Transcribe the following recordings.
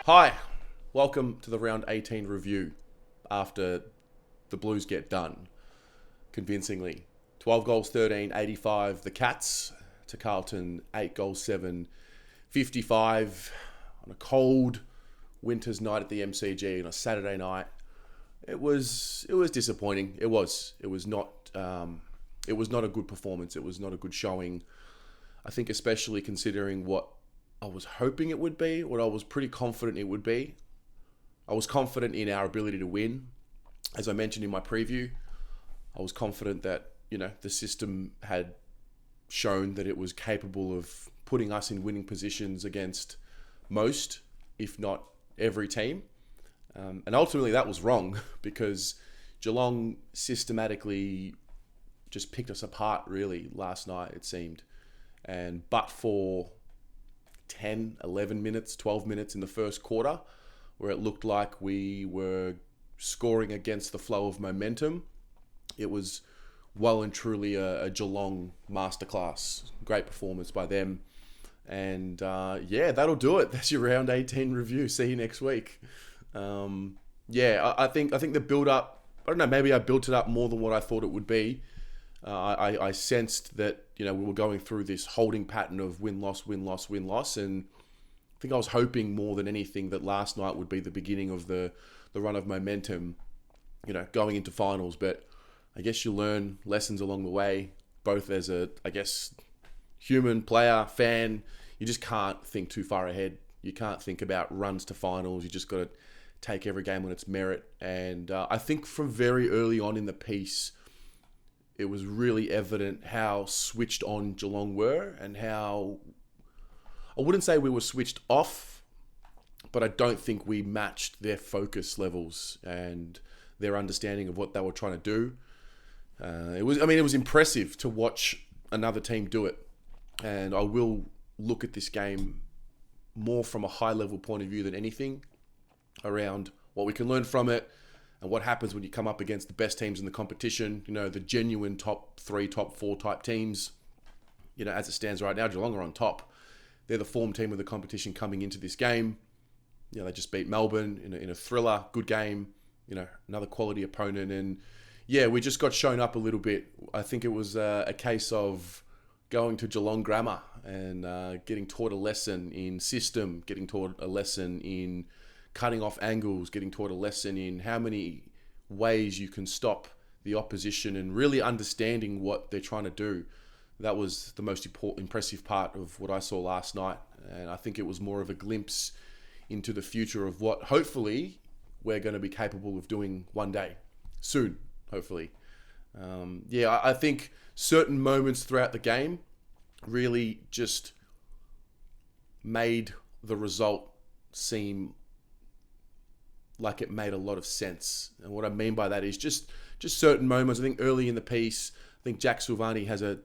Hi, welcome to the round 18 review after the Blues get done convincingly. 12 goals, 13, 85. The Cats to Carlton, 8 goals, 7, 55 on a cold winter's night at the MCG on a Saturday night. It was disappointing. It was not a good performance. It was not a good showing. I think especially considering what I was hoping it would be, what I was pretty confident it would be. I was confident in our ability to win. As I mentioned in my preview, I was confident that, the system had shown that it was capable of putting us in winning positions against most, if not every team. And ultimately that was wrong because Geelong systematically just picked us apart really last night, it seemed. And but for 10, 11 minutes, 12 minutes in the first quarter, where it looked like we were scoring against the flow of momentum, it was well and truly a Geelong masterclass. Great performance by them. And that'll do it. That's your round 18 review. See you next week. I think the build up, I don't know, maybe I built it up more than what I thought it would be. I sensed that, we were going through this holding pattern of win-loss, win-loss, win-loss. And I think I was hoping more than anything that last night would be the beginning of the run of momentum, going into finals. But I guess you learn lessons along the way, both as a, human, player, fan. You just can't think too far ahead. You can't think about runs to finals. You just got to take every game on its merit. And I think from very early on in the piece, it was really evident how switched on Geelong were and how, I wouldn't say we were switched off, but I don't think we matched their focus levels and their understanding of what they were trying to do. It was impressive to watch another team do it. And I will look at this game more from a high level point of view than anything around what we can learn from it and what happens when you come up against the best teams in the competition, the genuine top 3, top 4 type teams. As it stands right now, Geelong are on top. They're the form team of the competition coming into this game. They just beat Melbourne in a thriller, good game, another quality opponent. And we just got shown up a little bit. I think it was a case of going to Geelong Grammar and getting taught a lesson in system, getting taught a lesson in cutting off angles, getting taught a lesson in how many ways you can stop the opposition and really understanding what they're trying to do. That was the most impressive part of what I saw last night. And I think it was more of a glimpse into the future of what hopefully we're going to be capable of doing one day, soon, hopefully. I think certain moments throughout the game really just made the result seem like it made a lot of sense. And what I mean by that is just certain moments. I think early in the piece, I think Jack Silvani has a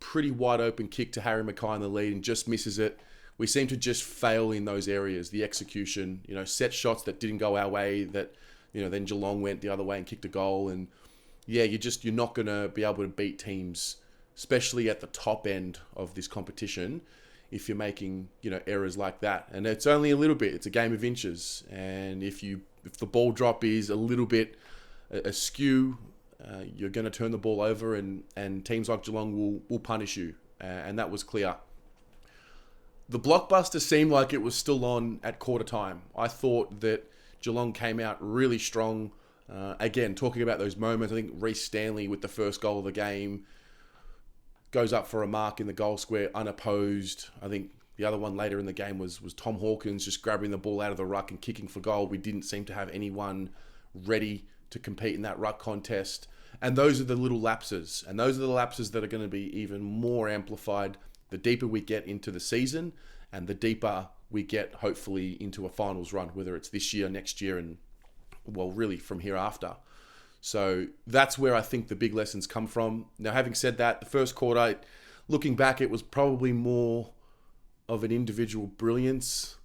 pretty wide open kick to Harry Mackay in the lead and just misses it. We seem to just fail in those areas, the execution, set shots that didn't go our way, that, then Geelong went the other way and kicked a goal. And you're not going to be able to beat teams, especially at the top end of this competition, if you're making, errors like that. And it's only a little bit. It's a game of inches. And if the ball drop is a little bit askew, you're going to turn the ball over and teams like Geelong will punish you. And that was clear. The blockbuster seemed like it was still on at quarter time. I thought that Geelong came out really strong. Again, talking about those moments, I think Reece Stanley with the first goal of the game goes up for a mark in the goal square unopposed. I think the other one later in the game was Tom Hawkins just grabbing the ball out of the ruck and kicking for goal. We didn't seem to have anyone ready to compete in that ruck contest. And those are the little lapses. And those are the lapses that are going to be even more amplified the deeper we get into the season and the deeper we get, hopefully, into a finals run, whether it's this year, next year, and, well, really from here after. So that's where I think the big lessons come from. Now, having said that, the first quarter, looking back, it was probably more of an individual brilliance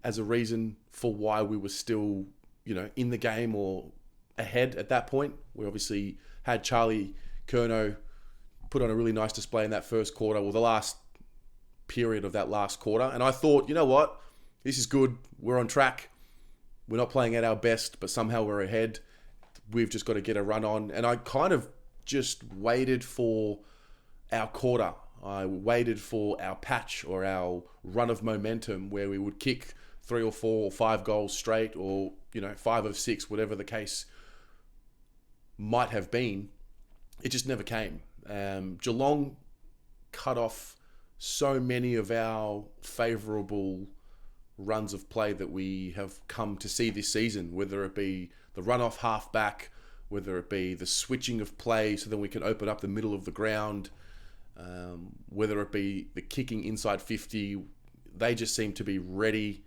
as a reason for why we were still, in the game or ahead at that point. We obviously had Charlie Curnow put on a really nice display in that first quarter. Well, the last period of that last quarter. And I thought, you know what? This is good. We're on track. We're not playing at our best, but somehow we're ahead. We've just got to get a run on. And I kind of just waited for our quarter. I waited for our patch or our run of momentum where we would kick 3 or 4 or 5 goals straight, or 5 of 6, whatever the case might have been. It just never came. Geelong cut off so many of our favourable runs of play that we have come to see this season, whether it be the run off half back, whether it be the switching of play so then we can open up the middle of the ground, whether it be the kicking inside 50. They just seem to be ready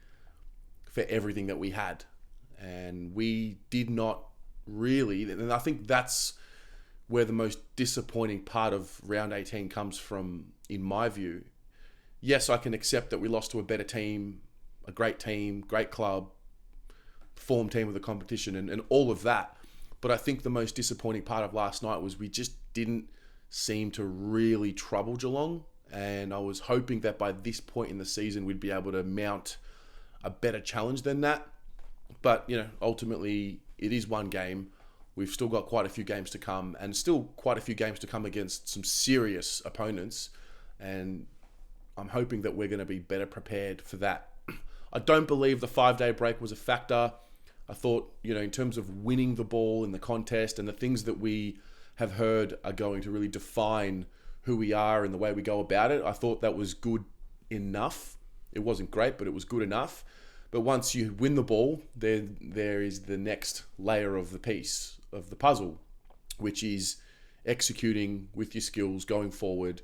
for everything that we had. And we did not really, and I think that's where the most disappointing part of round 18 comes from, in my view. Yes, I can accept that we lost to a better team, a great team, great club, form team of the competition, and all of that. But I think the most disappointing part of last night was we just didn't seem to really trouble Geelong. And I was hoping that by this point in the season, we'd be able to mount a better challenge than that. But, ultimately, it is one game. We've still got quite a few games to come, and still quite a few games to come against some serious opponents. And I'm hoping that we're going to be better prepared for that. I don't believe the 5-day break was a factor. I thought, in terms of winning the ball in the contest and the things that we have heard are going to really define who we are and the way we go about it, I thought that was good enough. It wasn't great, but it was good enough. But once you win the ball, there is the next layer of the piece of the puzzle, which is executing with your skills, going forward,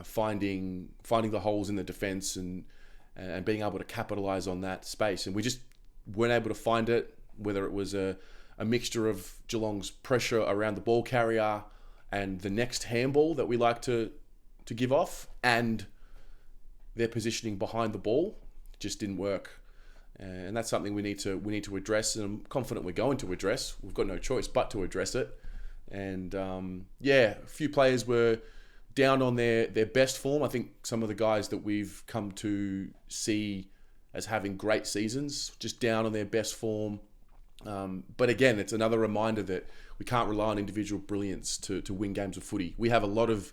finding the holes in the defence and being able to capitalise on that space. And we just weren't able to find it, whether it was a mixture of Geelong's pressure around the ball carrier and the next handball that we like to give off, and their positioning behind the ball just didn't work. And that's something we need to address, and I'm confident we're going to address. We've got no choice but to address it. And a few players were down on their best form. I think some of the guys that we've come to see as having great seasons, just down on their best form. But again, it's another reminder that we can't rely on individual brilliance to win games of footy. We have a lot of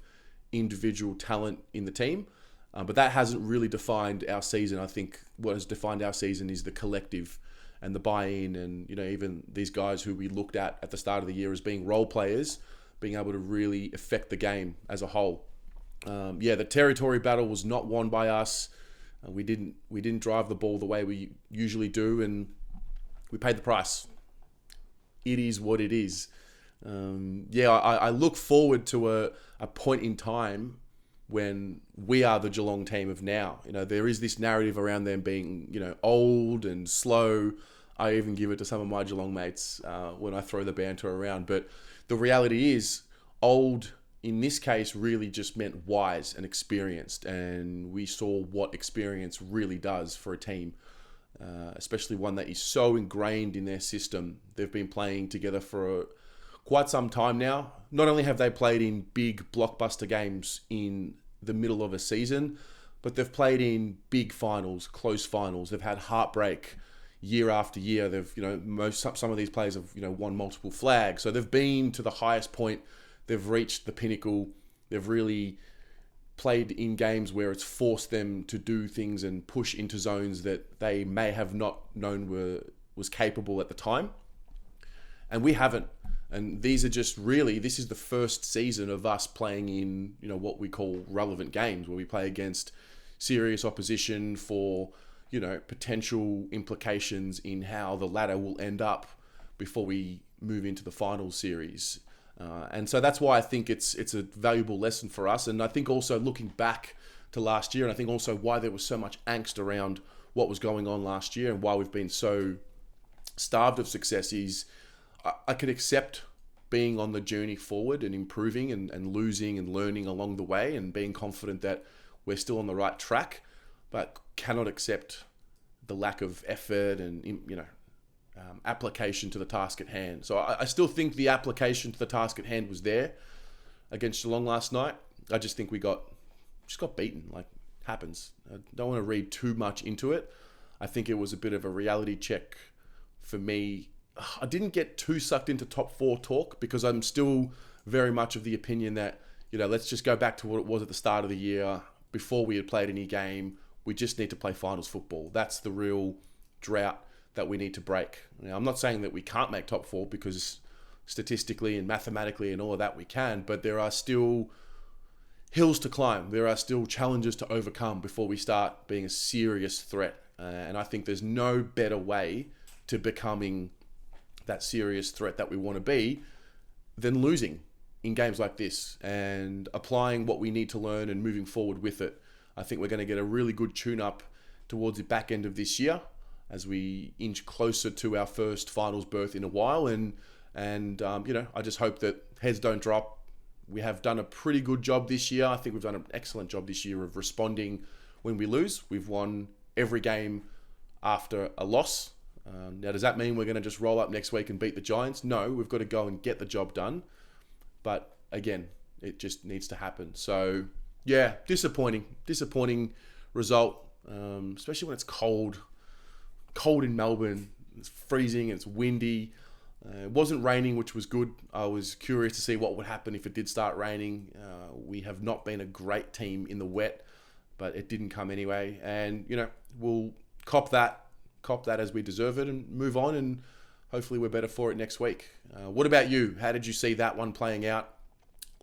individual talent in the team, but that hasn't really defined our season. I think what has defined our season is the collective and the buy-in, and even these guys who we looked at the start of the year as being role players, being able to really affect the game as a whole. The territory battle was not won by us. We didn't drive the ball the way we usually do, and we paid the price. It is what it is. I look forward to a point in time when we are the Geelong team of now. There is this narrative around them being, old and slow. I even give it to some of my Geelong mates when I throw the banter around. But the reality is, old in this case really just meant wise and experienced. And we saw what experience really does for a team, especially one that is so ingrained in their system. They've been playing together for quite some time now. Not only have they played in big blockbuster games in the middle of a season, but they've played in big finals, close finals. They've had heartbreak year after year. They've, some of these players have, won multiple flags. So they've been to the highest point. They've reached the pinnacle. They've really played in games where it's forced them to do things and push into zones that they may have not known was capable at the time. And we haven't. And these are just really, this is the first season of us playing in, what we call relevant games, where we play against serious opposition for, potential implications in how the ladder will end up before we move into the final series. And so that's why I think it's a valuable lesson for us. And I think also looking back to last year, and I think also why there was so much angst around what was going on last year and why we've been so starved of success is, I could accept being on the journey forward and improving and losing and learning along the way and being confident that we're still on the right track, but cannot accept the lack of effort and, application to the task at hand. So I still think the application to the task at hand was there against Geelong last night. I just think we just got beaten. Like, happens. I don't want to read too much into it. I think it was a bit of a reality check for me. I didn't get too sucked into top 4 talk because I'm still very much of the opinion that, let's just go back to what it was at the start of the year before we had played any game. We just need to play finals football. That's the real drought that we need to break. Now, I'm not saying that we can't make top 4 because statistically and mathematically and all of that we can, but there are still hills to climb. There are still challenges to overcome before we start being a serious threat. And I think there's no better way to becoming that serious threat that we want to be than losing in games like this and applying what we need to learn and moving forward with it. I think we're going to get a really good tune-up towards the back end of this year as we inch closer to our first finals berth in a while. And I just hope that heads don't drop. We have done a pretty good job this year. I think we've done an excellent job this year of responding when we lose. We've won every game after a loss. Now, does that mean we're going to just roll up next week and beat the Giants? No, we've got to go and get the job done. But again, it just needs to happen. So, yeah, disappointing result, especially when it's cold in Melbourne. It's freezing, it's windy. It wasn't raining, which was good. I was curious to see what would happen if it did start raining. We have not been a great team in the wet, but it didn't come anyway. And, we'll cop that as we deserve it and move on, and hopefully we're better for it next week. What about you? How did you see that one playing out?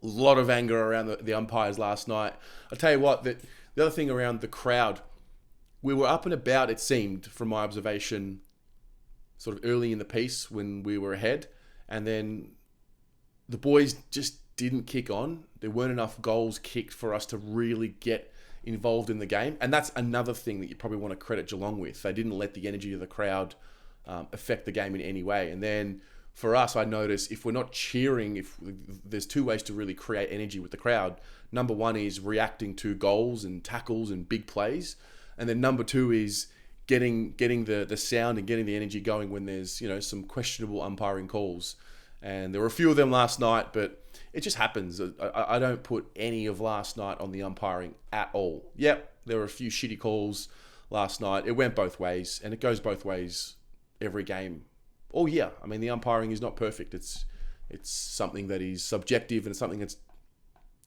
A lot of anger around the umpires last night. I'll tell you what, the other thing around the crowd, we were up and about, it seemed, from my observation, sort of early in the piece when we were ahead, and then the boys just didn't kick on. There weren't enough goals kicked for us to really get involved in the game, and that's another thing that you probably want to credit Geelong with. They didn't let the energy of the crowd affect the game in any way. And then for us, I notice if we're not cheering, there's 2 ways to really create energy with the crowd. Number 1 is reacting to goals and tackles and big plays, and then number 2 is getting the sound and getting the energy going when there's some questionable umpiring calls. And there were a few of them last night, but it just happens. I don't put any of last night on the umpiring at all. Yep, there were a few shitty calls last night. It went both ways, and it goes both ways every game all year. I mean, the umpiring is not perfect. It's something that is subjective and something that's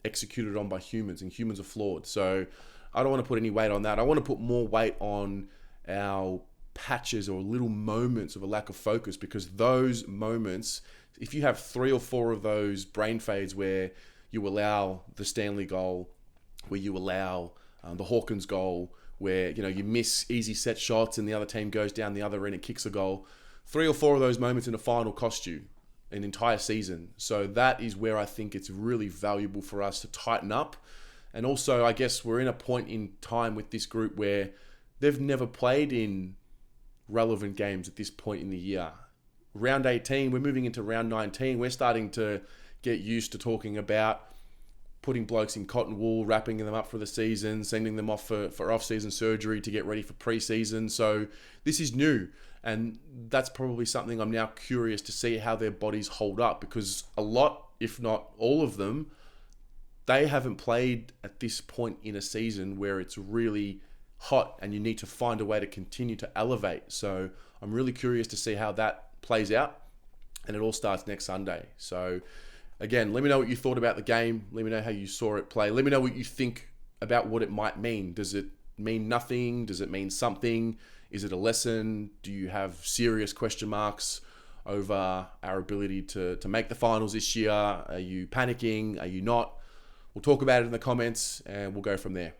executed on by humans, and humans are flawed. So I don't want to put any weight on that. I want to put more weight on our patches or little moments of a lack of focus, because those moments, if you have 3 or 4 of those brain fades where you allow the Stanley goal, where you allow the Hawkins goal, where you miss easy set shots and the other team goes down the other end and kicks a goal, 3 or 4 of those moments in a final cost you an entire season. So that is where I think it's really valuable for us to tighten up. And also, I guess we're in a point in time with this group where they've never played in relevant games at this point in the year. Round 18, we're moving into round 19. We're starting to get used to talking about putting blokes in cotton wool, wrapping them up for the season, sending them off for off-season surgery to get ready for pre-season. So this is new, and that's probably something I'm now curious to see how their bodies hold up, because a lot, if not all of them, they haven't played at this point in a season where it's really hot and you need to find a way to continue to elevate. So I'm really curious to see how that plays out, and it all starts next Sunday. So again, let me know what you thought about the game. Let me know how you saw it play. Let me know what you think about what it might mean. Does it mean nothing? Does it mean something? Is it a lesson? Do you have serious question marks over our ability to make the finals this year? Are you panicking? Are you not? We'll talk about it in the comments, and we'll go from there.